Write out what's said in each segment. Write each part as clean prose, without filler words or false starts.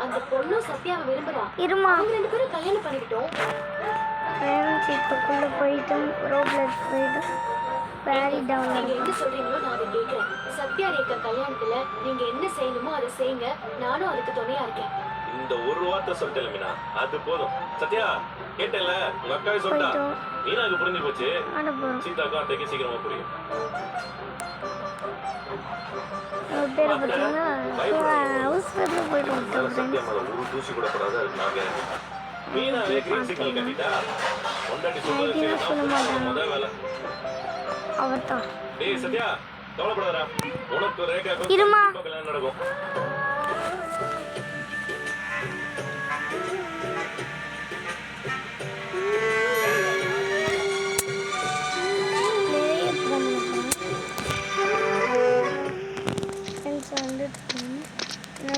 அந்த பொண்ணு சத்யாவை விரும்புறா. இருமா அவங்க ரெண்டு பேரும் கல்யாணம் பண்ணிக்கிட்டோம். ஃப்ரெண்ட்ஷிப்புக்குள்ளே போயிட்டும் ரோப்ளெட் போயிட்டும் பேரி டவுன். நீங்க என்ன சொல்றீங்களோ நான் அதை கேட்கிறேன். சத்யா ரேகா கல்யாணத்துல நீங்க என்ன செய்யணுமோ அதை செய்யுங்க. நானும் அதுக்கு துணையா இருக்கேன். இந்த ஒரு வார்த்தை சொல்லிட்டேன் மீனா, அது போதும். சத்யா கேட்டல, உங்க அக்காவே சொல்லிட்டா. மீனாக்கு புரிஞ்சு போச்சு. சீதாக்கும் அத்தைக்கு சீக்கிரமா புரியும். பேர் பார்த்தீங்கன்னா அவசரத்தில் போயிட்டு சத்யா மேல ஒரு தூசி கூட படாது. அதுக்கு நாங்க மீனாவே கிரீன் சிக்னல் கட்டிட்டா. கொண்டாடி சொல்ல முதல் வேலை அவர் தான். டேய் சத்யா, கவலைப்படாதடா. உனக்கு ரேகா கல்யாணம் நடக்கும்.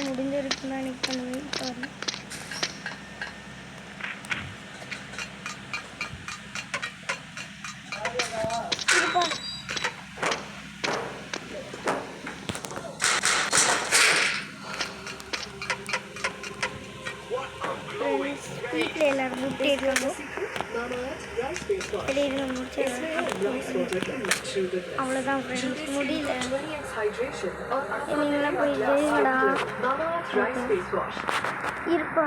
முடிஞ்சிருக்குன்னு நினைக்கிறேன். வீட்டில் எல்லாரும் முட்டிடுறாங்க. வெளியில் அவ்வளோதான் ஃப்ரெண்ட்ஸ், முடியல. நீங்களாம் போய் இருப்பா.